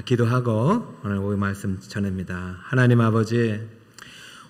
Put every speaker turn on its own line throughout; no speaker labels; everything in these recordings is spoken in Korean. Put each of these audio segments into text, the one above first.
기도하고 오늘 오늘 말씀 전합니다. 하나님 아버지,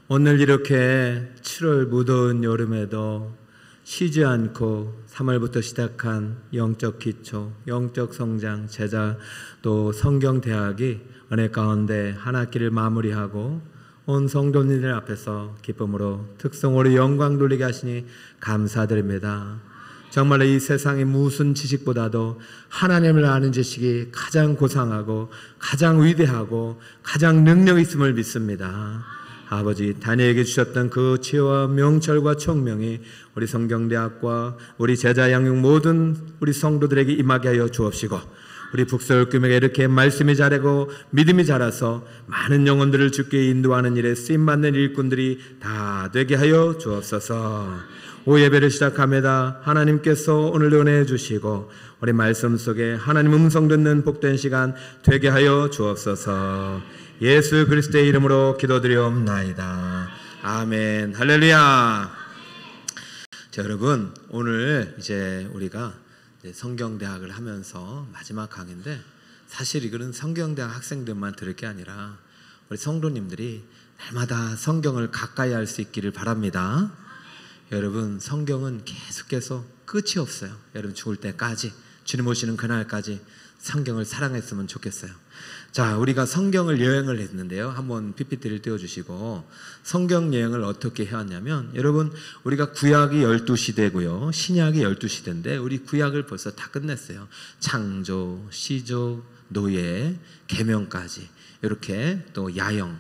오늘 이렇게 7월 무더운 여름에도 쉬지 않고 3월부터 시작한 영적 기초, 영적 성장, 제자 또 성경 대학이 은혜 가운데 한 학기를 마무리하고 온 성도님들 앞에서 기쁨으로 특성으로 영광 돌리게 하시니 감사드립니다. 정말 이 세상의 무슨 지식보다도 하나님을 아는 지식이 가장 고상하고 가장 위대하고 가장 능력 있음을 믿습니다. 아버지, 다니엘에게 주셨던 그 지혜와 명철과 총명이 우리 성경대학과 우리 제자 양육 모든 우리 성도들에게 임하게 하여 주옵시고, 우리 북서울교회가 이렇게 말씀이 자라고 믿음이 자라서 많은 영혼들을 주께 인도하는 일에 쓰임받는 일꾼들이 다 되게 하여 주옵소서. 오예배를 시작합니다. 하나님께서 오늘 은혜해 주시고 우리 말씀 속에 하나님 음성 듣는 복된 시간 되게 하여 주옵소서. 예수 그리스도의 이름으로 기도드리옵나이다. 아멘. 할렐루야. 자, 여러분, 오늘 이제 우리가 성경대학을 하면서 마지막 강의인데, 사실 이거는 성경대학 학생들만 들을 게 아니라 우리 성도님들이 날마다 성경을 가까이 할 수 있기를 바랍니다. 여러분, 성경은 계속해서 끝이 없어요. 여러분, 죽을 때까지, 주님 오시는 그날까지 성경을 사랑했으면 좋겠어요. 자, 우리가 성경을 여행을 했는데요. 한번 PPT를 띄워주시고, 성경 여행을 어떻게 해왔냐면, 여러분, 우리가 구약이 12시대고요 신약이 12시대인데 우리 구약을 벌써 다 끝냈어요. 창조, 시조, 노예, 계명까지 이렇게, 또 야영,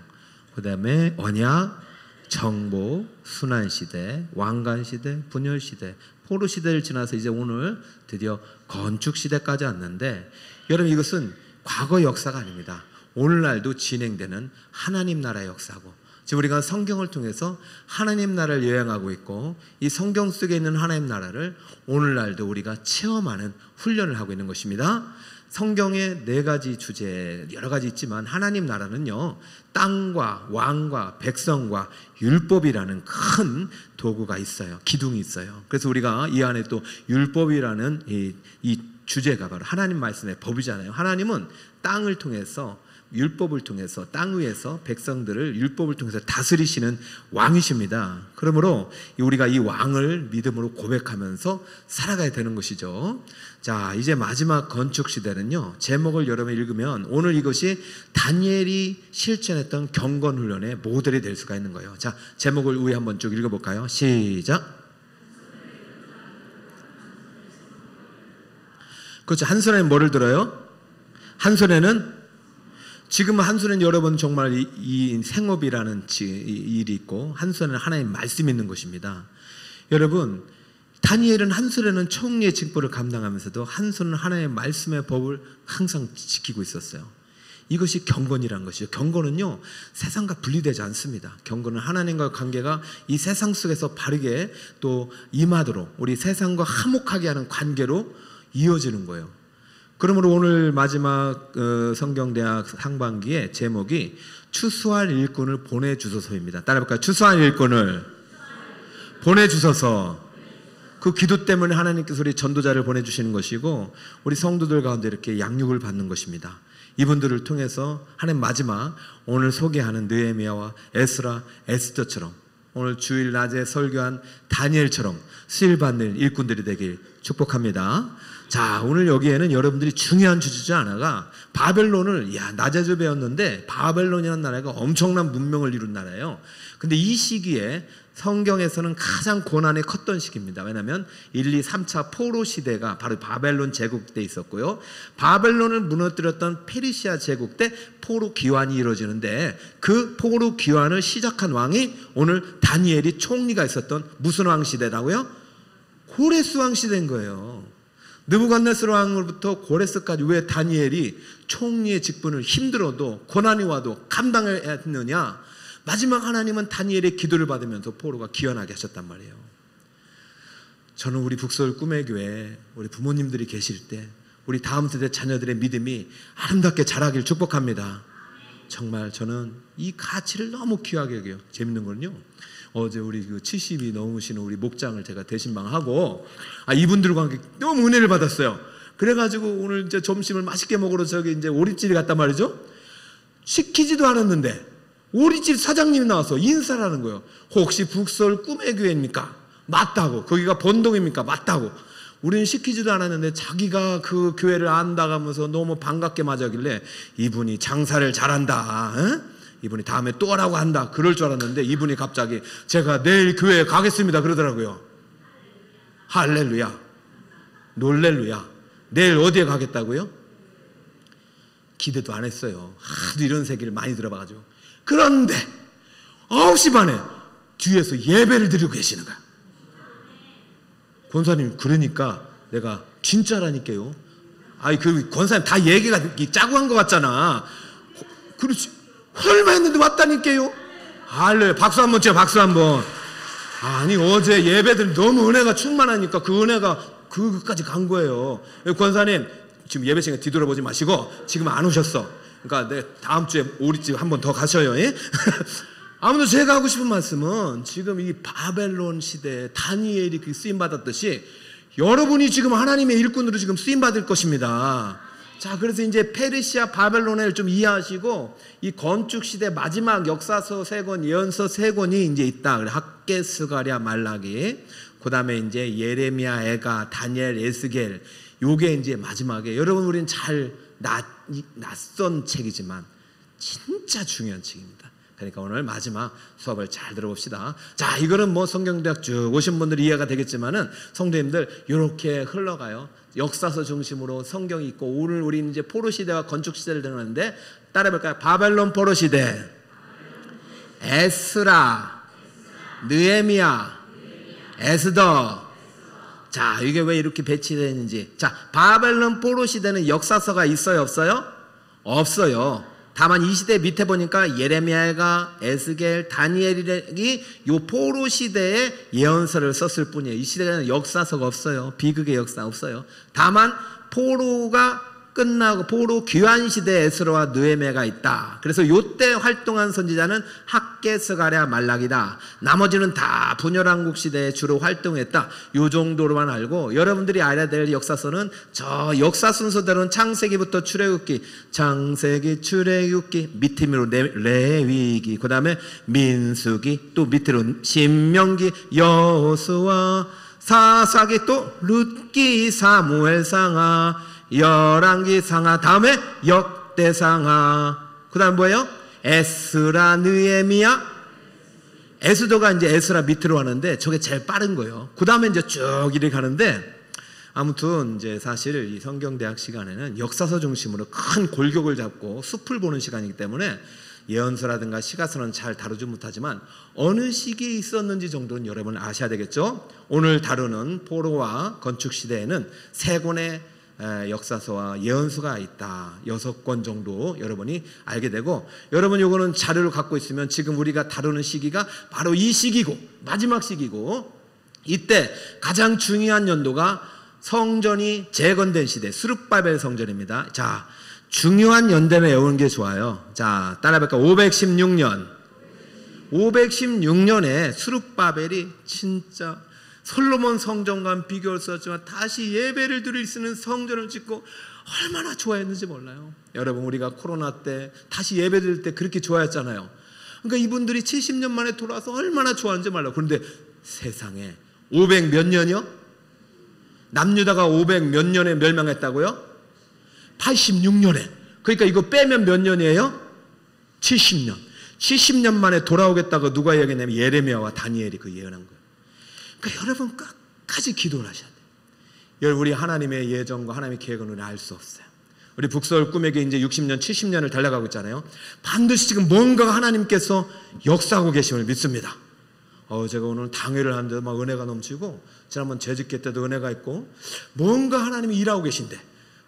그 다음에 언약, 정복, 순환시대, 왕관시대, 분열시대, 포로시대를 지나서 이제 오늘 드디어 건축시대까지 왔는데, 여러분, 이것은 과거 역사가 아닙니다. 오늘날도 진행되는 하나님 나라의 역사고, 지금 우리가 성경을 통해서 하나님 나라를 여행하고 있고, 이 성경 속에 있는 하나님 나라를 오늘날도 우리가 체험하는 훈련을 하고 있는 것입니다. 성경에 4가지 주제, 여러 가지 있지만 하나님 나라는요, 땅과 왕과 백성과 율법이라는 큰 도구가 있어요. 기둥이 있어요. 그래서 우리가 이 안에 또 율법이라는 이 주제가 바로 하나님 말씀의 법이잖아요. 하나님은 땅을 통해서, 율법을 통해서, 땅 위에서 백성들을 율법을 통해서 다스리시는 왕이십니다. 그러므로 우리가 이 왕을 믿음으로 고백하면서 살아가야 되는 것이죠. 자, 이제 마지막 건축시대는요, 제목을 여러분 읽으면 오늘 이것이 다니엘이 실천했던 경건훈련의 모델이 될 수가 있는 거예요. 자, 제목을 위에 한번 쭉 읽어볼까요? 시작. 그렇죠. 한 손에는 뭐를 들어요? 한 손에는, 지금 한 손에는 여러분 정말 이 생업이라는 일이 있고, 한 손에는 하나님의 말씀이 있는 것입니다. 여러분, 다니엘은 한 손에는 총리의 직분을 감당하면서도 한 손은 하나님의 말씀의 법을 항상 지키고 있었어요. 이것이 경건이라는 것이죠. 경건은요, 세상과 분리되지 않습니다. 경건은 하나님과 관계가 이 세상 속에서 바르게 또 임하도록 우리 세상과 화목하게 하는 관계로 이어지는 거예요. 그러므로 오늘 마지막 성경대학 상반기의 제목이 추수할 일꾼을 보내주소서입니다. 따라해볼까요? 추수할 일꾼을 보내주소서. 그 기도 때문에 하나님께서 우리 전도자를 보내주시는 것이고, 우리 성도들 가운데 이렇게 양육을 받는 것입니다. 이분들을 통해서 하나님 마지막 오늘 소개하는 느헤미야와 에스라, 에스더처럼, 오늘 주일 낮에 설교한 다니엘처럼 수일받는 일꾼들이 되길 축복합니다. 자, 오늘 여기에는 여러분들이 중요한 주제지 않아가, 바벨론을, 낮에도 배웠는데 바벨론이라는 나라가 엄청난 문명을 이룬 나라예요. 근데 이 시기에 성경에서는 가장 고난이 컸던 시기입니다. 왜냐하면 1, 2, 3차 포로 시대가 바로 바벨론 제국 때 있었고요, 바벨론을 무너뜨렸던 페르시아 제국 때 포로 귀환이 이루어지는데, 그 포로 귀환을 시작한 왕이 오늘 다니엘이 총리가 있었던 무슨 왕 시대라고요? 고레스 왕 시대인 거예요. 느부갓네살 왕으로부터 고레스까지 왜 다니엘이 총리의 직분을 힘들어도 고난이 와도 감당했느냐? 마지막 하나님은 다니엘의 기도를 받으면서 포로가 귀환하게 하셨단 말이에요. 저는 우리 북서울 꿈의 교회 우리 부모님들이 계실 때 우리 다음 세대 자녀들의 믿음이 아름답게 자라길 축복합니다. 정말 저는 이 가치를 너무 귀하게 여겨요. 재밌는 건요, 어제 우리 그 70이 넘으시는 우리 목장을 제가 대신방하고, 이분들과 함께 너무 은혜를 받았어요. 그래가지고 오늘 이제 점심을 맛있게 먹으러 저기 이제 오리집에 갔단 말이죠. 시키지도 않았는데 오리집 사장님이 나와서 인사를 하는 거예요. 혹시 북서울 꿈의 교회입니까? 맞다고. 거기가 본동입니까? 맞다고. 우리는 시키지도 않았는데 자기가 그 교회를 안다고 하면서 너무 반갑게 맞아길래 이분이 장사를 잘한다. 이분이 다음에 또 오라고 한다. 그럴 줄 알았는데 이분이 갑자기 제가 내일 교회에 가겠습니다. 그러더라고요. 할렐루야. 놀렐루야. 내일 어디에 가겠다고요? 기대도 안 했어요. 하도 이런 얘기를 많이 들어봐가지고. 그런데 9시 반에 뒤에서 예배를 드리고 계시는 거야. 권사님, 그러니까 내가 진짜라니까요. 아니 그 권사님 다 얘기가 짜고 한 것 같잖아. 그렇지. 얼마 했는데 왔다니까요. 할렐루야. 박수 한번 쳐요. 박수 한번. 아니 어제 예배들 너무 은혜가 충만하니까 그 은혜가 그까지 간 거예요. 권사님 지금 예배 시간에 뒤돌아보지 마시고 지금 안 오셨어. 그러니까 내 다음 주에 오리집 한 번 더 가셔요. 아무튼 제가 하고 싶은 말씀은 지금 이 바벨론 시대에 다니엘이 그 쓰임 받았듯이 여러분이 지금 하나님의 일꾼으로 지금 쓰임 받을 것입니다. 자, 그래서 이제 페르시아 바벨론을 좀 이해하시고 이 건축 시대 마지막 역사서 3권, 예언서 3권이 이제 있다. 학개, 스가랴, 말라기. 그다음에 이제 예레미야, 에가, 다니엘, 에스겔. 요게 이제 마지막에 여러분 우리는 잘 낯선 책이지만 진짜 중요한 책입니다. 그러니까 오늘 마지막 수업을 잘 들어봅시다. 자, 이거는 뭐 성경대학 쭉 오신 분들이 이해가 되겠지만은 성도님들 이렇게 흘러가요. 역사서 중심으로 성경이 있고 오늘 우리는 이제 포로 시대와 건축 시대를 들었는데 따라해볼까요? 바벨론 포로 시대, 에스라, 느헤미야, 에스더. 자, 이게 왜 이렇게 배치되어 있는지. 자, 바벨론 포로 시대는 역사서가 있어요, 없어요? 없어요. 다만 이 시대 밑에 보니까 예레미야가, 에스겔, 다니엘이 요 포로 시대에 예언서를 썼을 뿐이에요. 이 시대에는 역사서가 없어요. 비극의 역사 없어요. 다만 포로가 끝나고 포로 귀환 시대에 에스라와 느헤미야가 있다. 그래서 요때 활동한 선지자는 학개, 스가랴, 말라기다. 나머지는 다 분열왕국 시대에 주로 활동했다. 요 정도로만 알고 여러분들이 알아야 될 역사서는 저 역사 순서대로는 창세기부터 출애굽기, 창세기, 출애굽기, 밑으로 레위기, 그 다음에 민수기, 또 밑으로 신명기, 여호수아, 사사기, 또 룻기, 사무엘상하, 열왕기 상하, 다음에 역대상하, 그 다음 뭐예요? 에스라, 느헤미야. 에스더가 이제 에스라 밑으로 하는데 저게 제일 빠른 거예요. 그 다음에 이제 쭉 이렇게 가는데 아무튼 이제 사실 이 성경대학 시간에는 역사서 중심으로 큰 골격을 잡고 숲을 보는 시간이기 때문에 예언서라든가 시가서는 잘 다루지 못하지만 어느 시기에 있었는지 정도는 여러분 아셔야 되겠죠. 오늘 다루는 포로와 건축 시대에는 3권의 역사서와 예언서가 있다. 6권 정도 여러분이 알게 되고, 여러분 요거는 자료를 갖고 있으면 지금 우리가 다루는 시기가 바로 이 시기고 마지막 시기고, 이때 가장 중요한 연도가 성전이 재건된 시대, 스룹바벨 성전입니다. 자, 중요한 연대를 외우는 게 좋아요. 자, 따라해볼까? 516년에 스룹바벨이 진짜 솔로몬 성전과 비교할 수 없지만 다시 예배를 드릴 수 있는 성전을 짓고 얼마나 좋아했는지 몰라요. 여러분 우리가 코로나 때 다시 예배 드릴 때 그렇게 좋아했잖아요. 그러니까 이분들이 70년 만에 돌아와서 얼마나 좋아하는지 몰라요. 그런데 세상에 500 몇 년이요? 남유다가 500 몇 년에 멸망했다고요? 86년에. 그러니까 이거 빼면 몇 년이에요? 70년. 70년 만에 돌아오겠다고 누가 얘기했냐면 예레미야와 다니엘이 그 예언한 거예요. 그러니까 여러분 끝까지 기도를 하셔야 돼요. 여러분 우리 하나님의 예정과 하나님의 계획은 우리 알 수 없어요. 우리 북서울 꿈에게 이제 60년, 70년을 달려가고 있잖아요. 반드시 지금 뭔가 하나님께서 역사하고 계심을 믿습니다. 제가 오늘 당회를 하는데 막 은혜가 넘치고, 지난번 재직회 때도 은혜가 있고, 뭔가 하나님이 일하고 계신데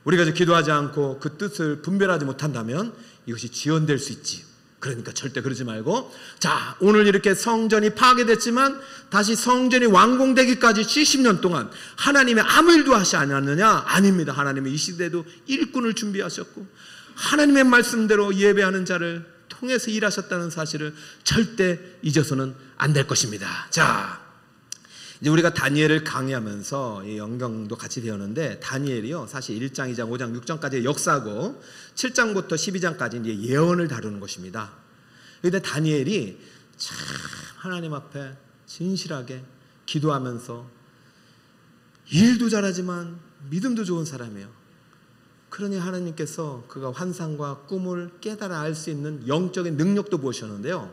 우리가 이제 기도하지 않고 그 뜻을 분별하지 못한다면 이것이 지연될 수 있지. 그러니까 절대 그러지 말고, 자, 오늘 이렇게 성전이 파괴됐지만 다시 성전이 완공되기까지 70년 동안 하나님의 아무 일도 하시지 않았느냐? 아닙니다. 하나님의 이 시대에도 일꾼을 준비하셨고 하나님의 말씀대로 예배하는 자를 통해서 일하셨다는 사실을 절대 잊어서는 안 될 것입니다. 자, 이제 우리가 다니엘을 강의하면서 이 연경도 같이 배우는데, 다니엘이요 사실 1장, 2장, 5장, 6장까지의 역사고 7장부터 12장까지 이제 예언을 다루는 것입니다. 그런데 다니엘이 참 하나님 앞에 진실하게 기도하면서 일도 잘하지만 믿음도 좋은 사람이에요. 그러니 하나님께서 그가 환상과 꿈을 깨달아 알 수 있는 영적인 능력도 보셨는데요.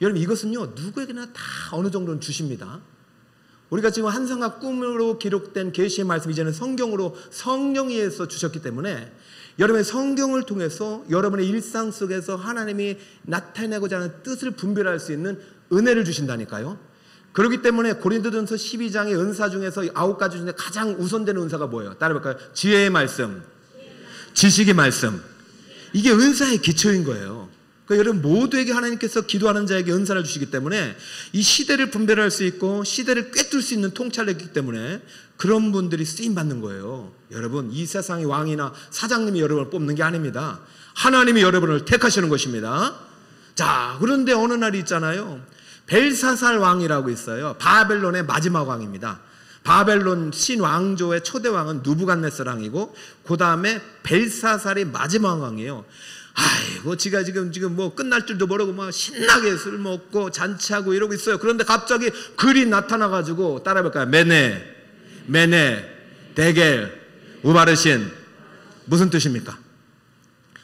여러분, 이것은요 누구에게나 다 어느 정도는 주십니다. 우리가 지금 환상과 꿈으로 기록된 계시의 말씀, 이제는 성경으로 성령에 의해서 주셨기 때문에 여러분의 성경을 통해서 여러분의 일상 속에서 하나님이 나타내고자 하는 뜻을 분별할 수 있는 은혜를 주신다니까요. 그렇기 때문에 고린도전서 12장의 은사 중에서 9가지 중에 가장 우선되는 은사가 뭐예요? 따라해볼까요? 지혜의 말씀, 지식의 말씀. 이게 은사의 기초인 거예요. 그러니까 여러분 모두에게 하나님께서 기도하는 자에게 은사를 주시기 때문에 이 시대를 분별할 수 있고 시대를 꿰뚫을 수 있는 통찰력이 있기 때문에 그런 분들이 쓰임받는 거예요. 여러분, 이 세상의 왕이나 사장님이 여러분을 뽑는 게 아닙니다. 하나님이 여러분을 택하시는 것입니다. 자, 그런데 어느 날이 있잖아요. 벨사살 왕이라고 있어요. 바벨론의 마지막 왕입니다. 바벨론 신왕조의 초대 왕은 누부갓네살 왕이고, 그 다음에 벨사살이 마지막 왕이에요. 아이고, 지가 지금 뭐 끝날 줄도 모르고 막 신나게 술 먹고 잔치하고 이러고 있어요. 그런데 갑자기 글이 나타나가지고, 따라해볼까요? 메네, 데겔, 우바르신. 무슨 뜻입니까?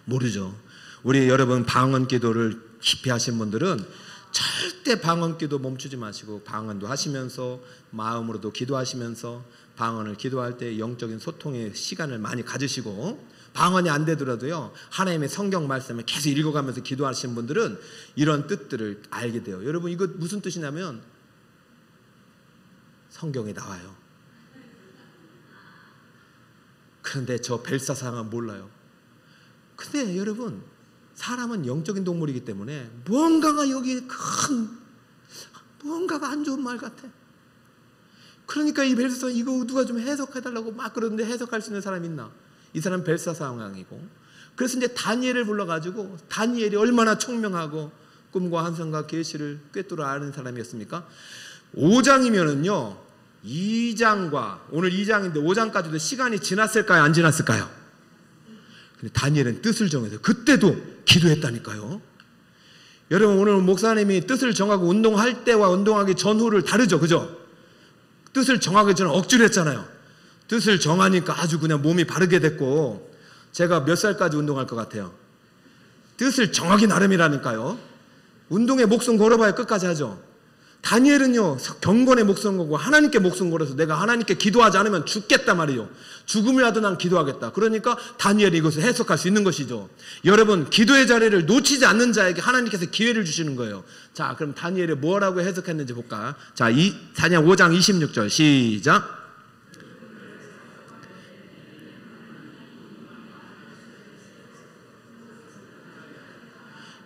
모르죠. 우리 여러분 방언 기도를 깊이 하신 분들은 절대 방언 기도 멈추지 마시고 방언도 하시면서 마음으로도 기도하시면서 방언을 기도할 때 영적인 소통의 시간을 많이 가지시고, 방언이 안 되더라도요 하나님의 성경 말씀을 계속 읽어가면서 기도하시는 분들은 이런 뜻들을 알게 돼요. 여러분, 이거 무슨 뜻이냐면 성경에 나와요. 그런데 저 벨사살은 몰라요. 근데 여러분, 사람은 영적인 동물이기 때문에 무언가가 여기 무언가가 안 좋은 말 같아. 그러니까 이 벨사살 이거 누가 좀 해석해달라고 막 그러는데 해석할 수 있는 사람이 있나? 이 사람은 벨사살 왕이고, 그래서 이제 다니엘을 불러가지고, 다니엘이 얼마나 총명하고 꿈과 환상과 계시를 꿰뚫어 아는 사람이었습니까? 5장이면은요 2장과 오늘 2장인데 5장까지도 시간이 지났을까요? 안 지났을까요? 근데 다니엘은 뜻을 정해서 그때도 기도했다니까요. 여러분, 오늘 목사님이 뜻을 정하고 운동할 때와 운동하기 전후를 다르죠, 그죠? 뜻을 정하기 전에 억지로 했잖아요. 뜻을 정하니까 아주 그냥 몸이 바르게 됐고, 제가 몇 살까지 운동할 것 같아요? 뜻을 정하기 나름이라니까요. 운동에 목숨 걸어봐야 끝까지 하죠. 다니엘은요 경건의 목숨 걸고 하나님께 목숨 걸어서 내가 하나님께 기도하지 않으면 죽겠단 말이에요. 죽음이라도 난 기도하겠다. 그러니까 다니엘이 이것을 해석할 수 있는 것이죠. 여러분, 기도의 자리를 놓치지 않는 자에게 하나님께서 기회를 주시는 거예요. 자, 그럼 다니엘이 뭐라고 해석했는지 볼까? 자, 다니엘 5장 26절 시작.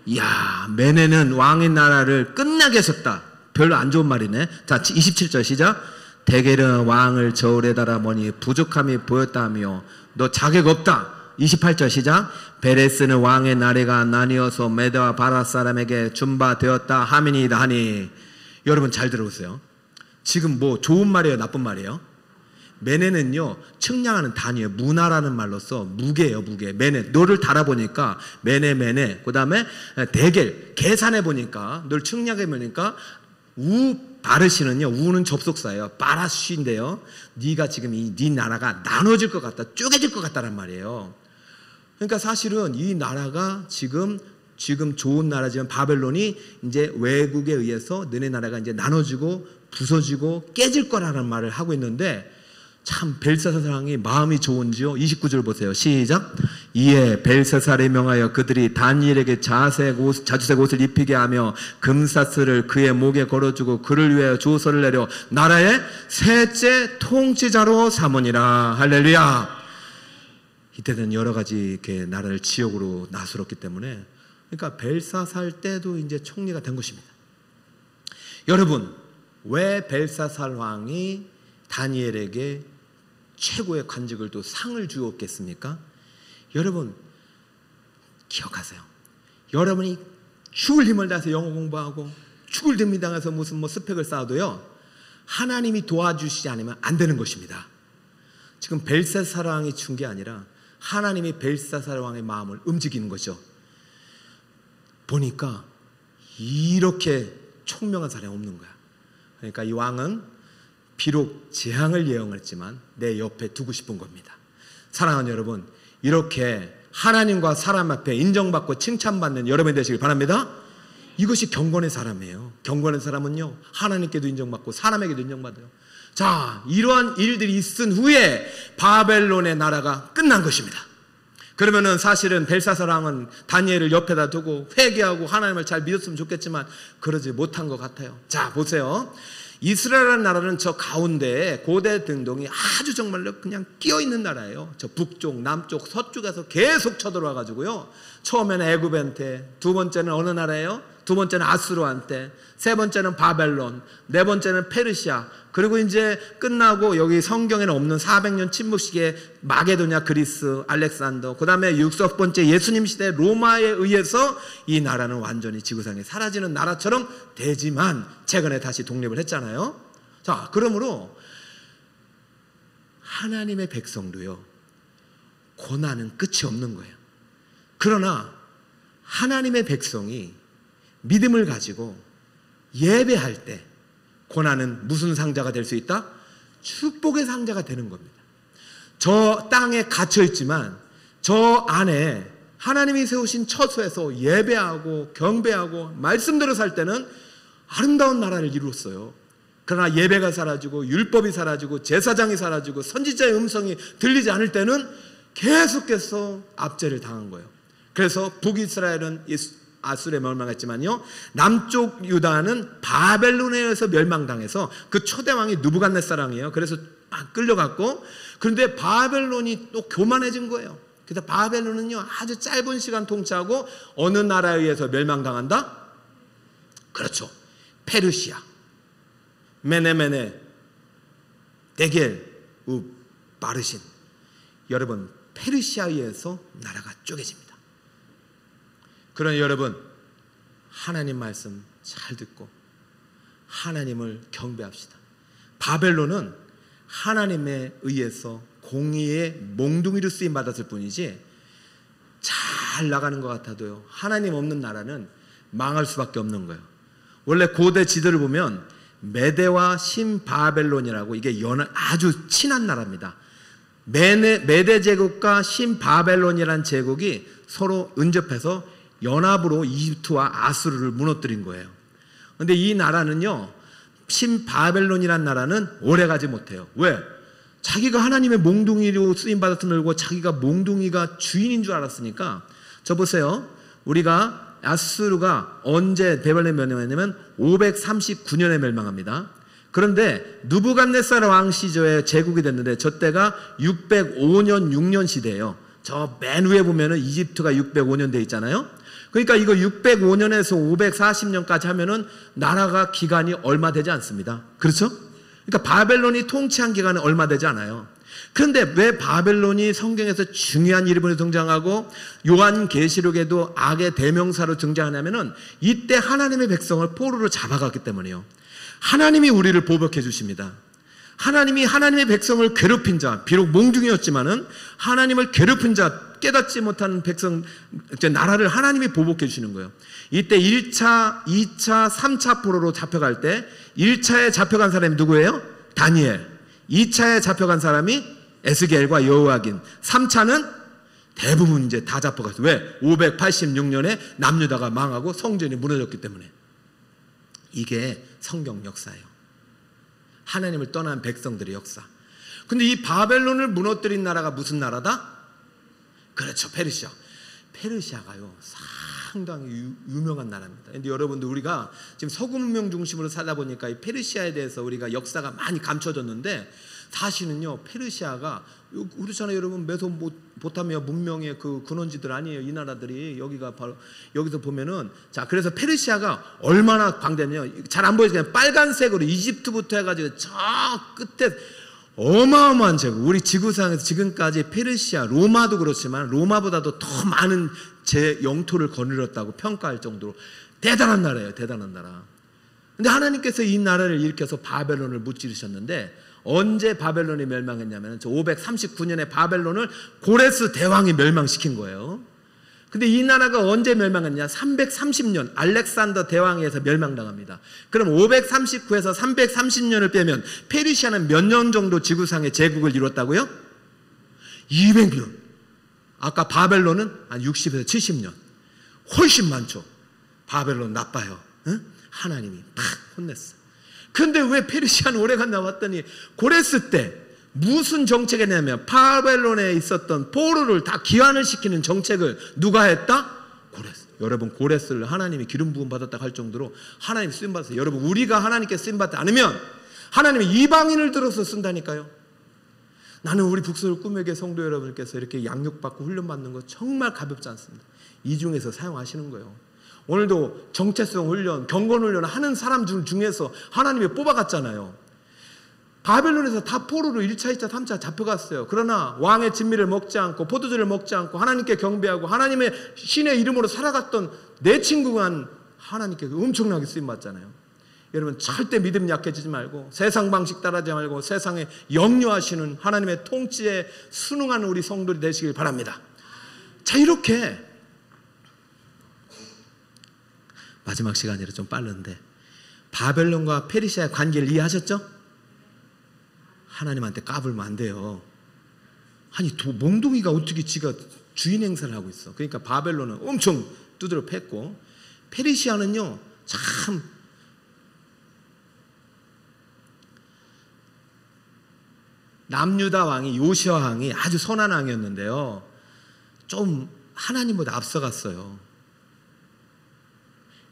이야, 메네는 왕의 나라를 끝나게 했었다. 별로 안 좋은 말이네. 자, 27절 시작. 데겔은 왕을 저울에 달아보니 부족함이 보였다며 너 자격 없다. 28절 시작. 베레스는 왕의 나라가 나뉘어서 메대와 바라 사람에게 준바되었다 하미니이다 하니. 여러분 잘 들어보세요. 지금 뭐 좋은 말이에요, 나쁜 말이에요? 메네는요 측량하는 단위예요. 문화라는 말로써 무게예요, 무게. 메네, 너를 달아보니까 메네 그 다음에 데겔, 계산해 보니까, 널 측량해 보니까 우 바르시는요, 우는 접속사예요. 바라쉬인데요, 네가 지금 네 나라가 나눠질 것 같다, 쪼개질 것 같다란 말이에요. 그러니까 사실은 이 나라가 지금 좋은 나라지만 바벨론이 이제 외국에 의해서 너네 나라가 이제 나눠지고 부서지고 깨질 거라는 말을 하고 있는데, 참 벨사살 왕이 마음이 좋은지요. 29절 보세요. 시작. 이에 벨사살에 명하여 그들이 다니엘에게 자주색 옷을 입히게 하며 금사슬을 그의 목에 걸어주고 그를 위하여 조서를 내려 나라의 셋째 통치자로 삼으니라. 할렐루야. 이때는 여러 가지 이렇게 나라를 지역으로 나술었기 때문에, 그러니까 벨사살 때도 이제 총리가 된 것입니다. 여러분, 왜 벨사살 왕이 다니엘에게 최고의 관직을 또 상을 주었겠습니까? 여러분 기억하세요. 여러분이 죽을 힘을 다해서 영어 공부하고 죽을 힘을 다해서 무슨 스펙을 쌓아도요, 하나님이 도와주시지 않으면 안 되는 것입니다. 지금 벨사살 왕이 준 게 아니라 하나님이 벨사살 왕의 마음을 움직이는 거죠. 보니까 이렇게 총명한 사람이 없는 거야. 그러니까 이 왕은 비록 재앙을 예언했지만 내 옆에 두고 싶은 겁니다. 사랑하는 여러분, 이렇게 하나님과 사람 앞에 인정받고 칭찬받는 여러분이 되시길 바랍니다. 이것이 경건의 사람이에요. 경건의 사람은요, 하나님께도 인정받고 사람에게도 인정받아요. 자, 이러한 일들이 있은 후에 바벨론의 나라가 끝난 것입니다. 그러면은 사실은 벨사살 왕은 다니엘을 옆에다 두고 회개하고 하나님을 잘 믿었으면 좋겠지만 그러지 못한 것 같아요. 자, 보세요. 이스라엘이라는 나라는 저 가운데에 고대 등동이 아주 정말로 그냥 끼어있는 나라예요. 저 북쪽, 남쪽, 서쪽에서 계속 쳐들어와 가지고요, 처음에는 애굽한테, 두 번째는 어느 나라예요? 두 번째는 아수르한테, 세 번째는 바벨론, 네 번째는 페르시아, 그리고 이제 끝나고 여기 성경에는 없는 400년 침묵 시기에 마게도냐, 그리스, 알렉산더, 그 다음에 6번째 예수님 시대 로마에 의해서 이 나라는 완전히 지구상에 사라지는 나라처럼 되지만 최근에 다시 독립을 했잖아요. 자, 그러므로 하나님의 백성도요, 고난은 끝이 없는 거예요. 그러나 하나님의 백성이 믿음을 가지고 예배할 때 고난은 무슨 상자가 될 수 있다? 축복의 상자가 되는 겁니다. 저 땅에 갇혀 있지만 저 안에 하나님이 세우신 처소에서 예배하고 경배하고 말씀대로 살 때는 아름다운 나라를 이루었어요. 그러나 예배가 사라지고 율법이 사라지고 제사장이 사라지고 선지자의 음성이 들리지 않을 때는 계속해서 압제를 당한 거예요. 그래서 북이스라엘은 아수르에 멸망했지만요, 남쪽 유다는 바벨론에 의해서 멸망당해서 그 초대왕이 느부갓네살 왕이에요. 그래서 막 끌려갔고, 그런데 바벨론이 또 교만해진 거예요. 그래서 바벨론은요, 아주 짧은 시간 통치하고 어느 나라에 의해서 멸망당한다? 그렇죠, 페르시아, 메네메네, 데겔, 바르신. 여러분, 페르시아에 의해서 나라가 쪼개집니다. 그러나 여러분, 하나님 말씀 잘 듣고 하나님을 경배합시다. 바벨론은 하나님에 의해서 공의의 몽둥이로 쓰임 받았을 뿐이지 잘 나가는 것 같아도요, 하나님 없는 나라는 망할 수밖에 없는 거예요. 원래 고대 지도를 보면 메대와 신바벨론이라고 이게 아주 친한 나라입니다. 메대 제국과 신바벨론이라는 제국이 서로 은접해서 연합으로 이집트와 아수르를 무너뜨린 거예요. 그런데 이 나라는요, 신바벨론이라는 나라는 오래가지 못해요. 왜? 자기가 하나님의 몽둥이로 쓰임받았음을 알고 자기가 몽둥이가 주인인 줄 알았으니까. 저 보세요, 우리가 아수르가 언제 바벨론에 멸망했냐면 539년에 멸망합니다. 그런데 느부갓네살 왕 시절에 제국이 됐는데 저 때가 605년 6년 시대예요. 저 맨 위에 보면은 이집트가 605년 돼 있잖아요. 그러니까 이거 605년에서 540년까지 하면은 나라가 기간이 얼마 되지 않습니다. 그렇죠? 그러니까 바벨론이 통치한 기간은 얼마 되지 않아요. 그런데 왜 바벨론이 성경에서 중요한 이름으로 등장하고 요한계시록에도 악의 대명사로 등장하냐면은 이때 하나님의 백성을 포로로 잡아갔기 때문이에요. 하나님이 우리를 보복해 주십니다. 하나님이 하나님의 백성을 괴롭힌 자, 비록 몽둥이였지만은 하나님을 괴롭힌 자, 깨닫지 못하는 백성, 나라를 하나님이 보복해 주시는 거예요. 이때 1차, 2차, 3차 포로로 잡혀갈 때 1차에 잡혀간 사람이 누구예요? 다니엘. 2차에 잡혀간 사람이 에스겔과 여호야긴. 3차는 대부분 이제 다 잡혀갔어요. 왜? 586년에 남유다가 망하고 성전이 무너졌기 때문에. 이게 성경 역사예요. 하나님을 떠난 백성들의 역사. 근데 이 바벨론을 무너뜨린 나라가 무슨 나라다? 그렇죠, 페르시아. 페르시아가요, 상당히 유명한 나라입니다. 그런데 여러분들, 우리가 지금 서구 문명 중심으로 살다 보니까 이 페르시아에 대해서 우리가 역사가 많이 감춰졌는데, 사실은요, 페르시아가, 그렇잖아요 여러분, 메소포타미아 문명의 그 근원지들 아니에요, 이 나라들이. 여기가 바로, 여기서 보면은, 자, 그래서 페르시아가 얼마나 광대냐면, 잘 안 보이죠? 그냥 빨간색으로 이집트부터 해가지고 저 끝에 어마어마한 제국, 우리 지구상에서 지금까지 페르시아, 로마도 그렇지만 로마보다도 더 많은 제 영토를 거느렸다고 평가할 정도로 대단한 나라예요. 대단한 나라. 근데 하나님께서 이 나라를 일으켜서 바벨론을 무찌르셨는데, 언제 바벨론이 멸망했냐면 539년에 바벨론을 고레스 대왕이 멸망시킨 거예요. 근데 이 나라가 언제 멸망했냐? 330년 알렉산더 대왕에 의해서 멸망당합니다. 그럼 539에서 330년을 빼면 페르시아는 몇 년 정도 지구상의 제국을 이뤘다고요? 200년. 아까 바벨론은 한 60에서 70년. 훨씬 많죠. 바벨론 나빠요. 응? 하나님이 팍 혼냈어. 근데 왜 페르시아는 오래갔나 봤더니, 고레스 때 무슨 정책이 냐면 바벨론에 있었던 포로를 다 귀환을 시키는 정책을 누가 했다? 고레스. 여러분, 고레스를 하나님이 기름 부음 받았다고 할 정도로 하나님 쓰임 받았어요. 여러분, 우리가 하나님께 쓰임 받지 않으면 하나님이 이방인을 들어서 쓴다니까요. 나는 우리 북서울 꿈에게 성도 여러분께서 이렇게 양육받고 훈련받는 거 정말 가볍지 않습니다. 이 중에서 사용하시는 거예요. 오늘도 정체성 훈련, 경건 훈련 하는 사람 중에서 하나님이 뽑아갔잖아요. 바벨론에서 다 포로로 1차, 2차, 3차 잡혀갔어요. 그러나 왕의 진미를 먹지 않고 포도주를 먹지 않고 하나님께 경배하고 하나님의 신의 이름으로 살아갔던 내 친구가 하나님께 엄청나게 쓰임받잖아요. 여러분, 절대 믿음 약해지지 말고 세상 방식 따라하지 말고 세상에 역류하시는 하나님의 통치에 순응하는 우리 성도들이 되시길 바랍니다. 자, 이렇게 마지막 시간이라 좀 빠른데, 바벨론과 페르시아의 관계를 이해하셨죠? 하나님한테 까불면 안 돼요. 아니, 몽둥이가 어떻게 지가 주인 행사를 하고 있어. 그러니까 바벨론은 엄청 두드려 팼고, 페르시아는요 참 남유다 왕이 요시아 왕이 아주 선한 왕이었는데요, 좀 하나님보다 앞서갔어요.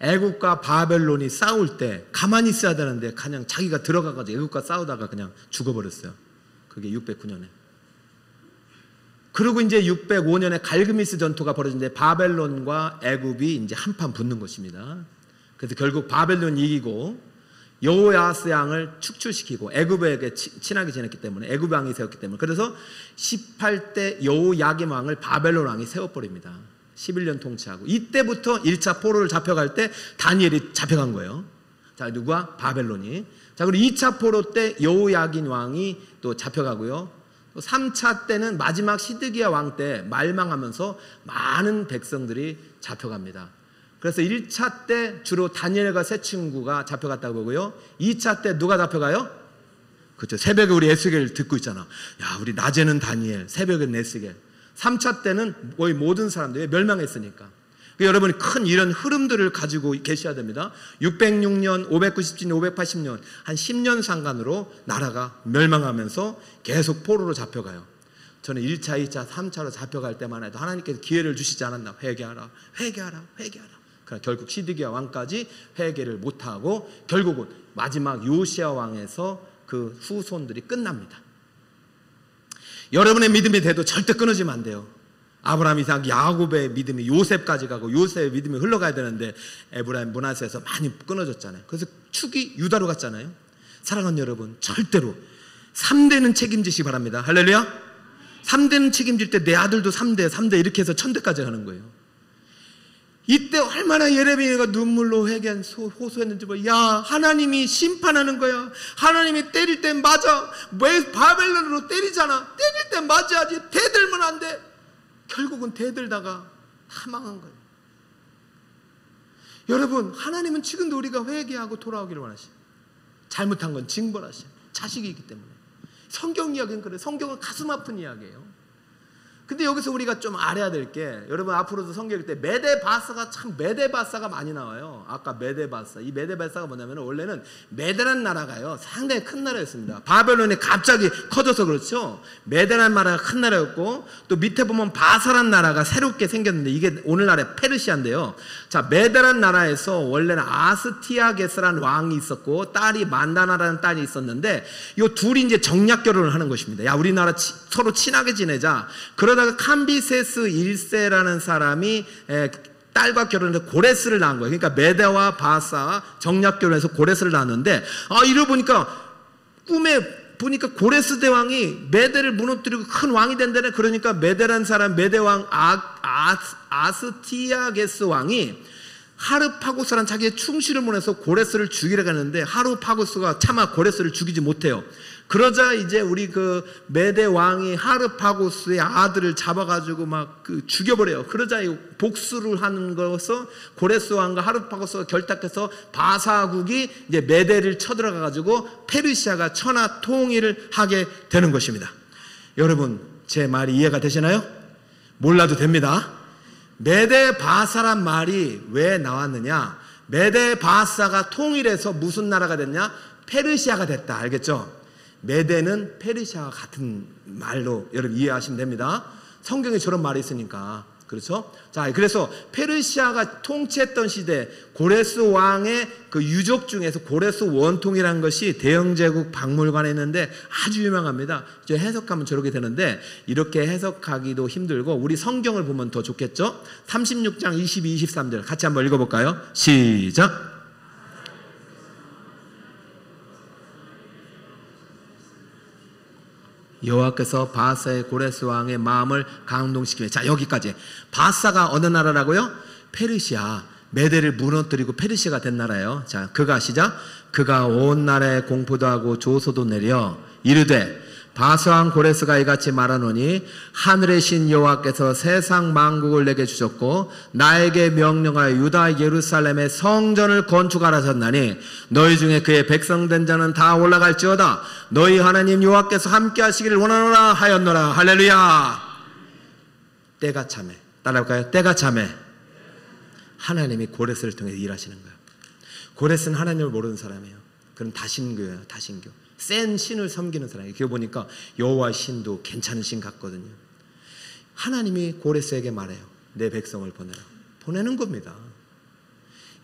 애국과 바벨론이 싸울 때 가만히 있어야 되는데 그냥 자기가 들어가가지고 애국과 싸우다가 그냥 죽어버렸어요. 그게 609년에. 그리고 이제 605년에 갈그미스 전투가 벌어지는데 바벨론과 애굽이 이제 한판 붙는 것입니다. 그래서 결국 바벨론이 이기고 여호야스 왕을 축출시키고 애굽에게 친하게 지냈기 때문에, 애굽 왕이 세웠기 때문에, 그래서 18대 여호야김 왕을 바벨론 왕이 세워버립니다. 11년 통치하고, 이때부터 1차 포로를 잡혀갈 때 다니엘이 잡혀간 거예요. 자, 누가? 바벨론이. 자, 그리고 2차 포로 때 여호야긴 왕이 또 잡혀가고요. 또 3차 때는 마지막 시드기야 왕 때 말망하면서 많은 백성들이 잡혀갑니다. 그래서 1차 때 주로 다니엘과 세 친구가 잡혀갔다고 보고요. 2차 때 누가 잡혀가요? 그렇죠. 새벽에 우리 에스겔 듣고 있잖아. 야, 우리 낮에는 다니엘, 새벽에는 에스겔. 3차 때는 거의 모든 사람들이 멸망했으니까. 여러분이 큰 이런 흐름들을 가지고 계셔야 됩니다. 606년, 597년, 580년 한 10년 상간으로 나라가 멸망하면서 계속 포로로 잡혀가요. 저는 1차, 2차, 3차로 잡혀갈 때만 해도 하나님께서 기회를 주시지 않았나. 회개하라, 회개하라, 회개하라. 그러나 결국 시드기야 왕까지 회개를 못하고 결국은 마지막 요시야 왕에서 그 후손들이 끝납니다. 여러분의 믿음이 돼도 절대 끊어지면 안 돼요. 아브라함, 이삭, 야곱의 믿음이 요셉까지 가고 요셉의 믿음이 흘러가야 되는데 에브라임, 므낫세에서 많이 끊어졌잖아요. 그래서 축이 유다로 갔잖아요. 사랑하는 여러분, 절대로 3대는 책임지시기 바랍니다. 할렐루야. 3대는 책임질 때 내 아들도 3대 이렇게 해서 1000대까지 가는 거예요. 이때 얼마나 예레미야가 눈물로 회개한 호소했는지 봐. 야, 하나님이 심판하는 거야. 하나님이 때릴 땐 맞아. 왜 바벨론으로 때리잖아. 때릴 땐 맞아야지. 대들면 안 돼. 결국은 대들다가 다 망한 거예요. 여러분, 하나님은 지금도 우리가 회개하고 돌아오기를 원하시죠. 잘못한 건 징벌하셔. 자식이기 때문에. 성경 이야기는 그래. 성경은 가슴 아픈 이야기예요. 근데 여기서 우리가 좀 알아야 될 게, 여러분 앞으로도 성경 읽을 때 메데바사가 참 메데바사가 많이 나와요. 아까 메데바사. 이 메데바사가 뭐냐면 원래는 메데란 나라가요 상당히 큰 나라였습니다. 바벨론이 갑자기 커져서 그렇죠. 메데란 나라가 큰 나라였고, 또 밑에 보면 바사란 나라가 새롭게 생겼는데 이게 오늘날의 페르시아인데요. 자, 메데란 나라에서 원래는 아스티아게스라는 왕이 있었고 딸이 만다나라는 딸이 있었는데 이 둘이 이제 정략 결혼을 하는 것입니다. 야, 우리나라 서로 친하게 지내자. 그러다가 캄비세스 1세라는 사람이 딸과 결혼해서 고레스를 낳은 거예요. 그러니까 메데와 바사 정략 결혼해서 고레스를 낳았는데, 이러고 보니까 꿈에 보니까 고레스 대왕이 메데를 무너뜨리고 큰 왕이 된다네. 그러니까 메데란 사람, 메데 왕 아스티아게스 왕이 하르파고스라는 자기의 충실을 보내서 고레스를 죽이려고 하는데 하르파고스가 차마 고레스를 죽이지 못해요. 그러자 이제 우리 그 메대 왕이 하르파고스의 아들을 잡아가지고 막 죽여버려요. 그러자 복수를 하는 것을 고레스 왕과 하르파고스가 결탁해서 바사국이 이제 메대를 쳐들어가가지고 페르시아가 천하 통일을 하게 되는 것입니다. 여러분, 제 말이 이해가 되시나요? 몰라도 됩니다. 메대 바사란 말이 왜 나왔느냐? 메대 바사가 통일해서 무슨 나라가 됐냐? 페르시아가 됐다. 알겠죠? 메대는 페르시아와 같은 말로 여러분 이해하시면 됩니다. 성경에 저런 말이 있으니까. 그렇죠? 자, 그래서 페르시아가 통치했던 시대 고레스 왕의 그 유족 중에서 고레스 원통이라는 것이 대영제국 박물관에 있는데 아주 유명합니다. 이제 해석하면 저렇게 되는데 이렇게 해석하기도 힘들고 우리 성경을 보면 더 좋겠죠? 36장 22, 23절 같이 한번 읽어볼까요? 시작! 여호와께서 바사의 고레스 왕의 마음을 감동시키며, 자, 여기까지. 바사가 어느 나라라고요? 페르시아. 메대를 무너뜨리고 페르시아가 된 나라예요. 자, 그가 시작. 그가 온 나라에 공포도 하고 조소도 내려 이르되 바사 왕 고레스가 이같이 말하노니 하늘의 신 여호와께서 세상 만국을 내게 주셨고 나에게 명령하여 유다 예루살렘의 성전을 건축하라 하셨나니 너희 중에 그의 백성된 자는 다 올라갈지어다. 너희 하나님 여호와께서 함께 하시기를 원하노라 하였노라. 할렐루야. 때가 참해. 따라할까요? 때가 참해. 하나님이 고레스를 통해 일하시는 거예요. 고레스는 하나님을 모르는 사람이에요. 그럼 다신교예요. 다신교. 센 신을 섬기는 사람이에요. 그거 보니까 여호와 신도 괜찮은 신 같거든요. 하나님이 고레스에게 말해요. 내 백성을 보내라. 보내는 겁니다.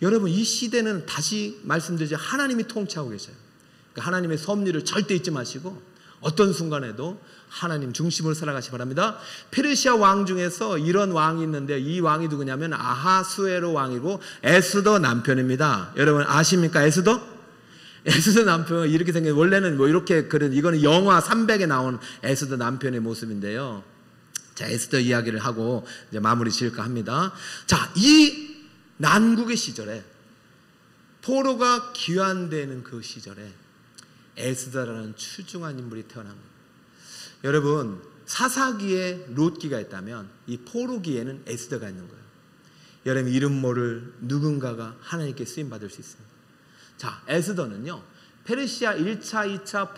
여러분, 이 시대는 다시 말씀드리죠. 하나님이 통치하고 계셔요. 그러니까 하나님의 섭리를 절대 잊지 마시고 어떤 순간에도 하나님 중심으로 살아가시기 바랍니다. 페르시아 왕 중에서 이런 왕이 있는데 이 왕이 누구냐면 아하수에로 왕이고 에스더 남편입니다. 여러분 아십니까? 에스더? 에스더 남편은 이렇게 생긴, 원래는 뭐 이렇게 그런, 이거는 영화 300에 나온 에스더 남편의 모습인데요. 자, 에스더 이야기를 하고 이제 마무리 지을까 합니다. 자, 이 난국의 시절에 포로가 귀환되는 그 시절에 에스더라는 출중한 인물이 태어난 거예요. 여러분, 사사기에 롯기가 있다면 이 포로기에는 에스더가 있는 거예요. 여러분, 이름 모를 누군가가 하나님께 쓰임받을 수 있습니다. 자, 에스더는요, 페르시아 1차, 2차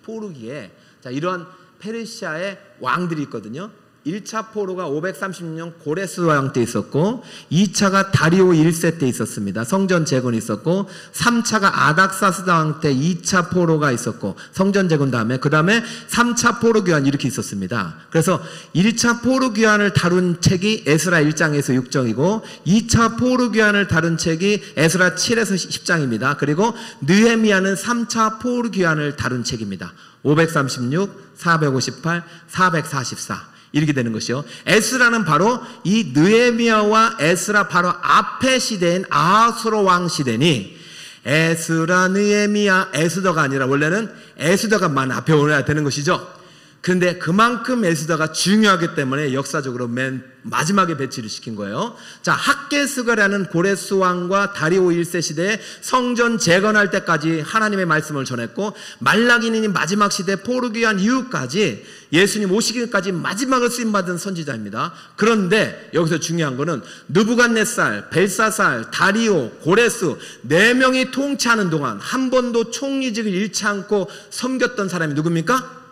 포로기에, 자, 이런 페르시아의 왕들이 있거든요. 1차 포로가 536년 고레스 왕 때 있었고 2차가 다리오 1세 때 있었습니다. 성전 재건이 있었고 3차가 아닥사스다 왕 때 2차 포로가 있었고 성전 재건 다음에 그 다음에 3차 포로 귀환 이렇게 있었습니다. 그래서 1차 포로 귀환을 다룬 책이 에스라 1장에서 6장이고 2차 포로 귀환을 다룬 책이 에스라 7에서 10장입니다. 그리고 느헤미야는 3차 포로 귀환을 다룬 책입니다. 536, 458, 444 이렇게 되는 것이요. 에스라는 바로 이 느헤미야와 에스라 바로 앞의 시대인 아하수로 왕 시대니 에스라, 느헤미야, 에스더가 아니라 원래는 에스더가 앞에 올라야 되는 것이죠. 그런데 그만큼 에스더가 중요하기 때문에 역사적으로 맨 마지막에 배치를 시킨 거예요. 자, 학개스가라는 고레스 왕과 다리오 1세 시대에 성전 재건할 때까지 하나님의 말씀을 전했고 말라기니 마지막 시대 포로 귀환 이후까지 예수님 오시기까지 마지막을 쓰임받은 선지자입니다. 그런데 여기서 중요한 거는 느부갓네살, 벨사살, 다리오, 고레스 4명이 통치하는 동안 한 번도 총리직을 잃지 않고 섬겼던 사람이 누굽니까?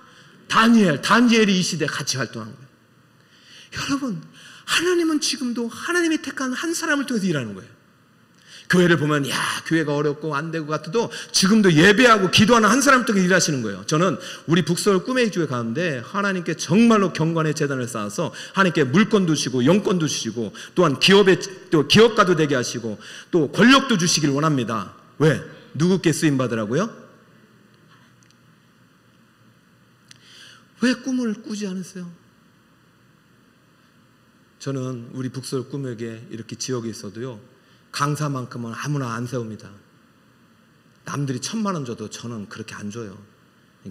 다니엘이 이 시대에 같이 활동한 거예요. 여러분, 하나님은 지금도 하나님이 택한 한 사람을 통해서 일하는 거예요. 교회를 보면 교회가 어렵고 안 되고 같아도 지금도 예배하고 기도하는 한 사람을 통해서 일하시는 거예요. 저는 우리 북서울 꿈의 교회 가는데 하나님께 정말로 경건의 재단을 쌓아서 하나님께 물권도 주시고 영권도 주시고 또한 또 기업가도 되게 하시고 또 권력도 주시길 원합니다. 왜? 누구께 쓰임 받으라고요? 왜 꿈을 꾸지 않으세요? 저는 우리 북서울 꿈에게 이렇게 지역에 있어도요, 강사만큼은 아무나 안 세웁니다. 남들이 1000만 원 줘도 저는 그렇게 안 줘요.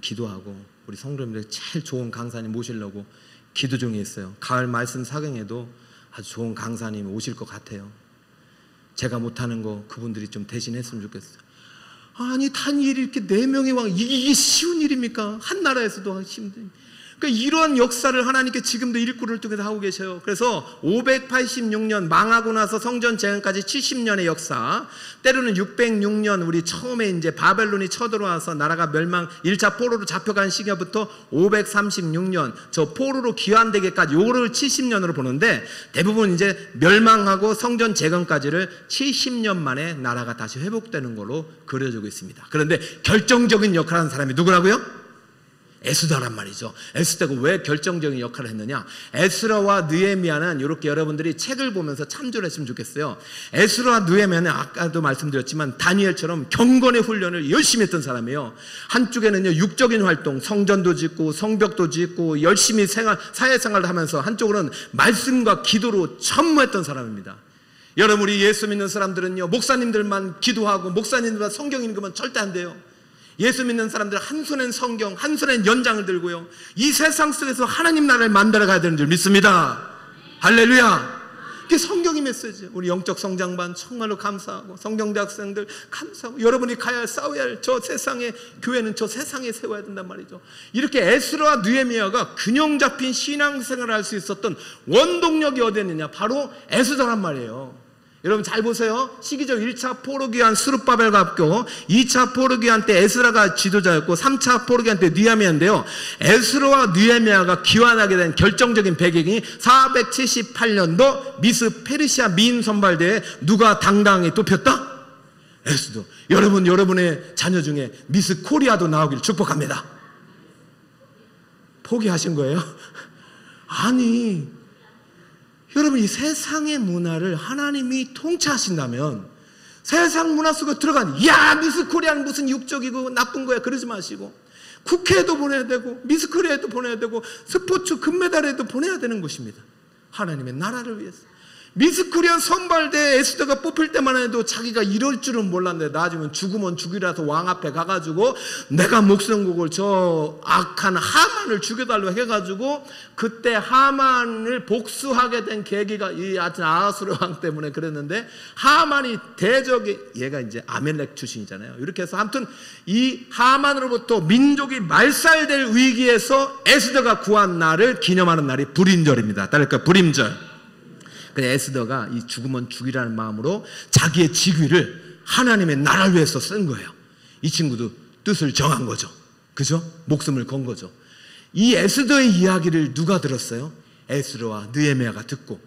기도하고 우리 성도님들 제일 좋은 강사님 모시려고 기도 중에 있어요. 가을 말씀 사경에도 아주 좋은 강사님 오실 것 같아요. 제가 못하는 거 그분들이 좀 대신했으면 좋겠어요. 아니 단일이 이렇게 4명의 왕, 이게 쉬운 일입니까? 한 나라에서도 힘든. 그러니까 이러한 역사를 하나님께 지금도 일꾼을 통해서 하고 계셔요. 그래서 586년 망하고 나서 성전 재건까지 70년의 역사, 때로는 606년 우리 처음에 이제 바벨론이 쳐들어와서 나라가 멸망 1차 포로로 잡혀간 시기부터 536년 저 포로로 귀환되기까지 요거를 70년으로 보는데, 대부분 이제 멸망하고 성전 재건까지를 70년 만에 나라가 다시 회복되는 걸로 그려지고 있습니다. 그런데 결정적인 역할을 하는 사람이 누구라고요? 에스더란 말이죠. 에스더가 왜 결정적인 역할을 했느냐? 에스라와 느헤미야는 이렇게 여러분들이 책을 보면서 참조를 했으면 좋겠어요. 에스라와 느헤미야는 아까도 말씀드렸지만 다니엘처럼 경건의 훈련을 열심히 했던 사람이에요. 한쪽에는요 육적인 활동, 성전도 짓고 성벽도 짓고 열심히 사회생활을 하면서, 한쪽으로는 말씀과 기도로 천무했던 사람입니다. 여러분, 우리 예수 믿는 사람들은요 목사님들만 기도하고 목사님들만 성경 읽으면 절대 안 돼요. 예수 믿는 사람들 한 손엔 성경, 한 손엔 연장을 들고요, 이 세상 속에서 하나님 나라를 만들어 가야 되는 줄 믿습니다. 할렐루야. 이게 성경의 메시지예요. 우리 영적 성장반 정말로 감사하고, 성경대학생들 감사하고, 여러분이 가야 할, 싸워야 할 저 세상의 교회는 저 세상에 세워야 된단 말이죠. 이렇게 에스라와 느헤미야가 균형 잡힌 신앙생활을 할 수 있었던 원동력이 어디 있느냐? 바로 에스더란 말이에요. 여러분 잘 보세요. 시기적 1차 포로기한 스룹바벨과 합교, 2차 포로기한 때 에스라가 지도자였고 3차 포로기한 때 느헤미야인데요, 에스라와 느헤미야가 귀환하게 된 결정적인 배경이 478년도 미스 페르시아 미인 선발대에 누가 당당히 뽑혔다? 에스더. 여러분, 여러분의 자녀 중에 미스 코리아도 나오길 축복합니다. 포기하신 거예요? 아니, 여러분, 이 세상의 문화를 하나님이 통치하신다면 세상 문화 속에 들어간, 야 미스 코리아는 무슨 육적이고 나쁜 거야, 그러지 마시고 국회에도 보내야 되고 미스 코리아에도 보내야 되고 스포츠 금메달에도 보내야 되는 것입니다. 하나님의 나라를 위해서. 미스 코리아 선발대 에스더가 뽑힐 때만 해도 자기가 이럴 줄은 몰랐는데, 나중에 죽으면 죽이라서 왕 앞에 가가지고 내가 목숨 걸고 저 악한 하만을 죽여달라고 해가지고, 그때 하만을 복수하게 된 계기가 이 아하수르 왕 때문에 그랬는데, 하만이 대적이, 얘가 이제 아멜렉 출신이잖아요. 이렇게 해서 아무튼 이 하만으로부터 민족이 말살될 위기에서 에스더가 구한 날을 기념하는 날이 불임절입니다. 따를까 불임절. 그래서 에스더가 이 죽으면 죽이라는 마음으로 자기의 직위를 하나님의 나라를 위해서 쓴 거예요. 이 친구도 뜻을 정한 거죠. 그죠? 목숨을 건 거죠. 이 에스더의 이야기를 누가 들었어요? 에스라와 느헤미야가 듣고,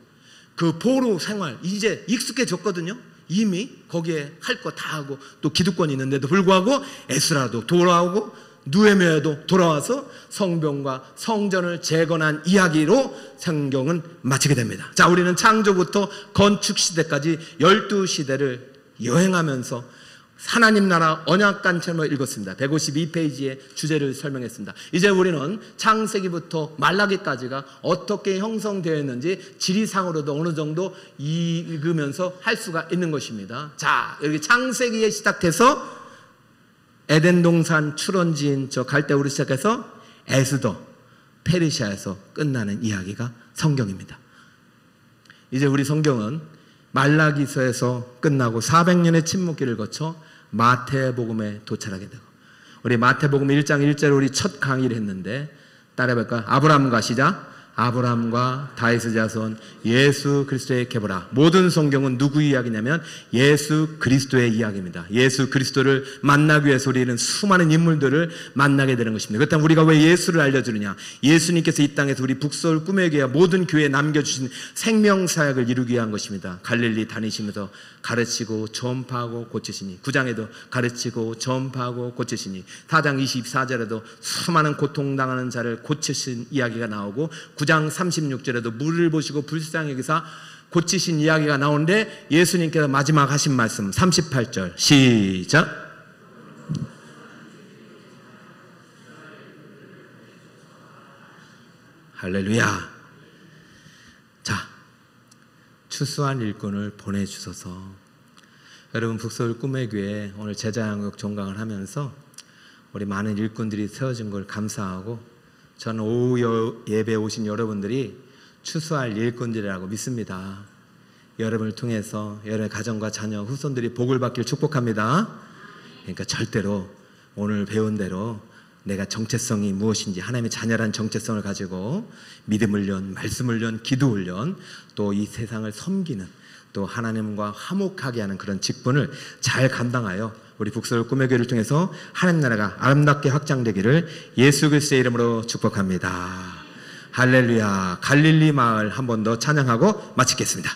그 포로 생활 이제 익숙해졌거든요. 이미 거기에 할 거 다 하고, 또 기득권이 있는데도 불구하고 에스라도 돌아오고 느헤미야도 돌아와서 성벽과 성전을 재건한 이야기로 성경은 마치게 됩니다. 자, 우리는 창조부터 건축 시대까지 12시대를 여행하면서 하나님 나라 언약관처럼 읽었습니다. 152페이지의 주제를 설명했습니다. 이제 우리는 창세기부터 말라기까지가 어떻게 형성되어 있는지 지리상으로도 어느 정도 읽으면서 할 수가 있는 것입니다. 자, 여기 창세기에 시작해서 에덴 동산 출원지인 저 갈대우로 시작해서 에스더 페르시아에서 끝나는 이야기가 성경입니다. 이제 우리 성경은 말라기서에서 끝나고 400년의 침묵기를 거쳐 마태복음에 도착하게 되고, 우리 마태복음 1장 1절에 우리 첫 강의를 했는데 따라해볼까요? 아브라함과 시작. 아브라함과 다윗의 자손 예수 그리스도의 계보라. 모든 성경은 누구 이야기냐면 예수 그리스도의 이야기입니다. 예수 그리스도를 만나기 위해서 우리는 수많은 인물들을 만나게 되는 것입니다. 그렇다면 우리가 왜 예수를 알려주느냐? 예수님께서 이 땅에서 우리 북서울 꿈의 교회와 모든 교회에 남겨주신 생명사역을 이루기 위한 것입니다. 갈릴리 다니시면서 가르치고 전파하고 고치시니, 9장에도 가르치고 전파하고 고치시니, 4장 24절에도 수많은 고통당하는 자를 고치신 이야기가 나오고, 9장 36절에도 물을 보시고 불쌍히 여기사 고치신 이야기가 나오는데, 예수님께서 마지막 하신 말씀 38절 시작. 할렐루야. 자, 추수한 일꾼을 보내주셔서, 여러분 북서울 꿈의 교회 오늘 제자양육 종강을 하면서 우리 많은 일꾼들이 세워진 걸 감사하고, 저는 오후 예배 오신 여러분들이 추수할 일꾼들이라고 믿습니다. 여러분을 통해서 여러분의 가정과 자녀, 후손들이 복을 받길 축복합니다. 그러니까 절대로 오늘 배운 대로 내가 정체성이 무엇인지, 하나님의 자녀란 정체성을 가지고 믿음 훈련, 말씀 훈련, 기도 훈련, 또 이 세상을 섬기는, 또 하나님과 화목하게 하는 그런 직분을 잘 감당하여 우리 북서울 꿈의 교회를 통해서 하나님 나라가 아름답게 확장되기를 예수 그리스도의 이름으로 축복합니다. 할렐루야. 갈릴리 마을 한 번 더 찬양하고 마치겠습니다.